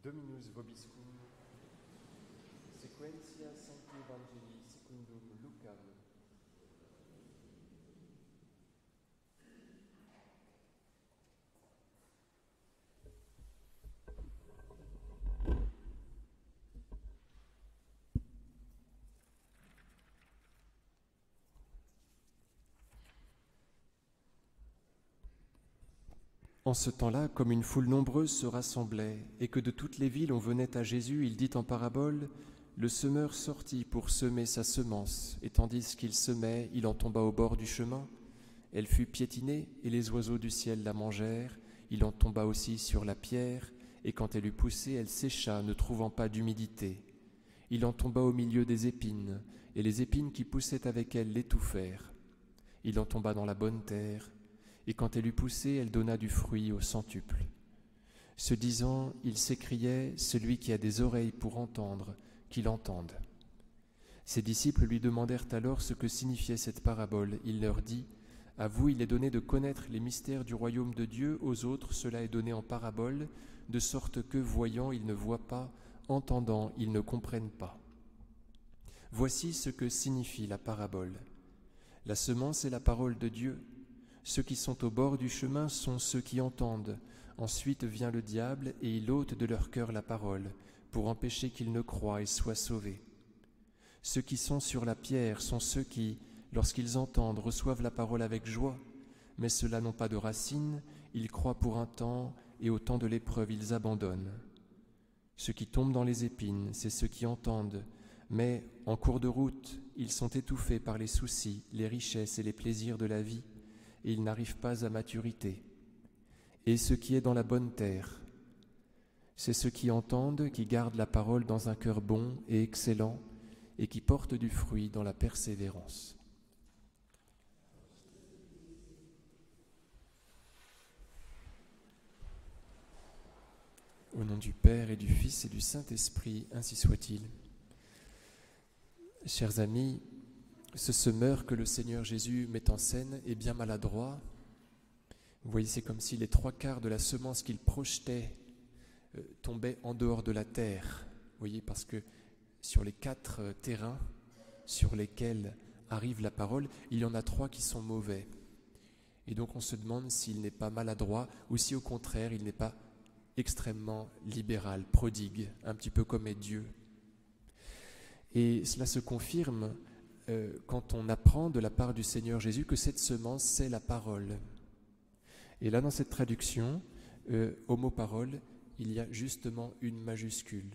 Dominus vobiscum, sequentia Sancti Evangelii secundum Lucam. En ce temps-là, comme une foule nombreuse se rassemblait, et que de toutes les villes on venait à Jésus, il dit en parabole, « Le semeur sortit pour semer sa semence, et tandis qu'il semait, il en tomba au bord du chemin. Elle fut piétinée, et les oiseaux du ciel la mangèrent. Il en tomba aussi sur la pierre, et quand elle eut poussé, elle sécha, ne trouvant pas d'humidité. Il en tomba au milieu des épines, et les épines qui poussaient avec elle l'étouffèrent. Il en tomba dans la bonne terre, et quand elle eut poussé, elle donna du fruit au centuple. Ce disant, il s'écriait, « Celui qui a des oreilles pour entendre, qu'il entende. » Ses disciples lui demandèrent alors ce que signifiait cette parabole. Il leur dit, « À vous, il est donné de connaître les mystères du royaume de Dieu, aux autres, cela est donné en parabole, de sorte que, voyant, ils ne voient pas, entendant, ils ne comprennent pas. Voici ce que signifie la parabole. La semence est la parole de Dieu. Ceux qui sont au bord du chemin sont ceux qui entendent. Ensuite vient le diable et il ôte de leur cœur la parole, pour empêcher qu'ils ne croient et soient sauvés. Ceux qui sont sur la pierre sont ceux qui, lorsqu'ils entendent, reçoivent la parole avec joie, mais ceux-là n'ont pas de racines, ils croient pour un temps, et au temps de l'épreuve ils abandonnent. Ceux qui tombent dans les épines, c'est ceux qui entendent, mais en cours de route, ils sont étouffés par les soucis, les richesses et les plaisirs de la vie, et ils n'arrivent pas à maturité. Et ce qui est dans la bonne terre, c'est ceux qui entendent, qui gardent la parole dans un cœur bon et excellent, et qui portent du fruit dans la persévérance. Au nom du Père et du Fils et du Saint-Esprit, ainsi soit-il. Chers amis, ce semeur que le Seigneur Jésus met en scène est bien maladroit. Vous voyez, c'est comme si les 3/4 de la semence qu'il projetait tombaient en dehors de la terre. Vous voyez, parce que sur les 4 terrains sur lesquels arrive la parole, il y en a 3 qui sont mauvais. Et donc on se demande s'il n'est pas maladroit ou si au contraire il n'est pas extrêmement libéral, prodigue, un petit peu comme est Dieu. Et cela se confirme quand on apprend de la part du Seigneur Jésus que cette semence, c'est la parole. Et là, dans cette traduction, au mot parole, il y a justement une majuscule.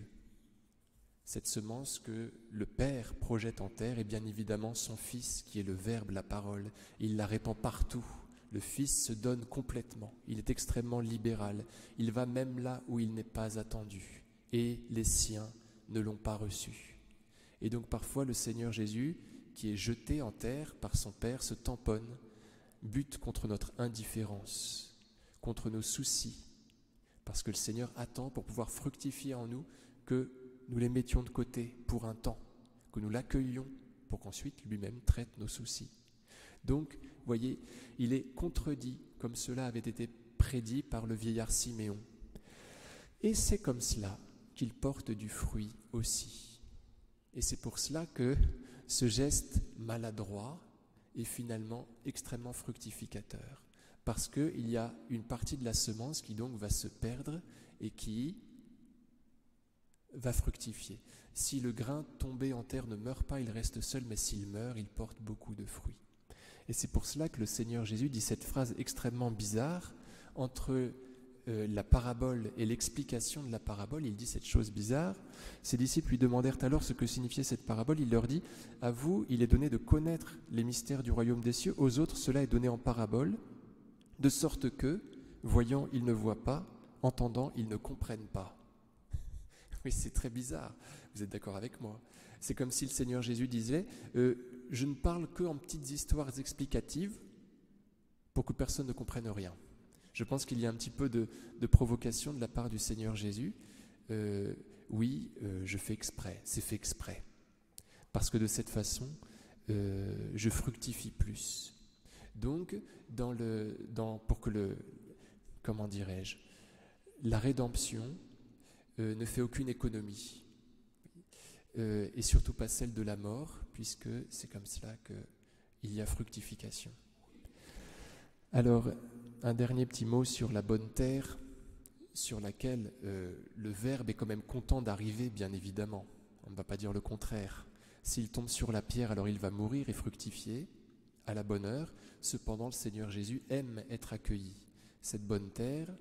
Cette semence que le Père projette en terre est bien évidemment son Fils, qui est le Verbe, la parole. Il la répand partout. Le Fils se donne complètement. Il est extrêmement libéral. Il va même là où il n'est pas attendu. Et les siens ne l'ont pas reçu. Et donc parfois, le Seigneur Jésus, qui est jeté en terre par son Père, se tamponne, bute contre notre indifférence, contre nos soucis, parce que le Seigneur attend pour pouvoir fructifier en nous que nous les mettions de côté pour un temps, que nous l'accueillions pour qu'ensuite lui-même traite nos soucis. Donc, vous voyez, il est contredit comme cela avait été prédit par le vieillard Siméon. Et c'est comme cela qu'il porte du fruit aussi. Et c'est pour cela que ce geste maladroit est finalement extrêmement fructificateur, parce qu'il y a une partie de la semence qui donc va se perdre et qui va fructifier. Si le grain tombé en terre ne meurt pas, il reste seul, mais s'il meurt, il porte beaucoup de fruits. Et c'est pour cela que le Seigneur Jésus dit cette phrase extrêmement bizarre entre la parabole et l'explication de la parabole. Il dit cette chose bizarre. Ses disciples lui demandèrent alors ce que signifiait cette parabole. Il leur dit, « À vous, il est donné de connaître les mystères du royaume des cieux. Aux autres, cela est donné en parabole, de sorte que, voyant, ils ne voient pas, entendant, ils ne comprennent pas. » Oui, c'est très bizarre. Vous êtes d'accord avec moi? C'est comme si le Seigneur Jésus disait, je ne parle que en petites histoires explicatives pour que personne ne comprenne rien. Je pense qu'il y a un petit peu de provocation de la part du Seigneur Jésus. Je fais exprès, c'est fait exprès. Parce que de cette façon, je fructifie plus. Donc, pour que la rédemption ne fait aucune économie, et surtout pas celle de la mort, puisque c'est comme cela qu'il y a fructification. Alors, un dernier petit mot sur la bonne terre, sur laquelle le Verbe est quand même content d'arriver, bien évidemment. On ne va pas dire le contraire. S'il tombe sur la pierre, alors il va mourir et fructifier à la bonne heure. Cependant, le Seigneur Jésus aime être accueilli. Cette bonne terre,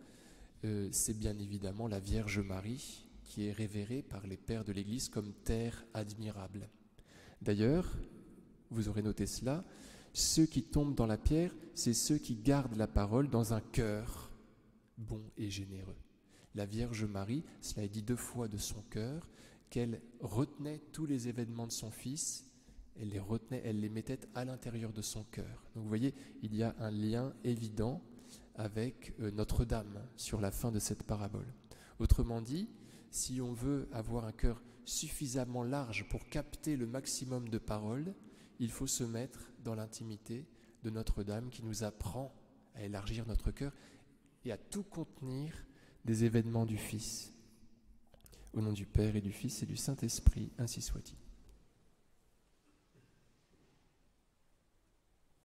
c'est bien évidemment la Vierge Marie, qui est révérée par les pères de l'Église comme terre admirable. D'ailleurs, vous aurez noté cela, ceux qui tombent dans la pierre, c'est ceux qui gardent la parole dans un cœur bon et généreux. La Vierge Marie, cela est dit 2 fois de son cœur, qu'elle retenait tous les événements de son Fils, elle les retenait, elle les mettait à l'intérieur de son cœur. Donc vous voyez, il y a un lien évident avec Notre-Dame sur la fin de cette parabole. Autrement dit, si on veut avoir un cœur suffisamment large pour capter le maximum de paroles, il faut se mettre dans l'intimité de Notre-Dame qui nous apprend à élargir notre cœur et à tout contenir des événements du Fils. Au nom du Père et du Fils et du Saint-Esprit, ainsi soit-il.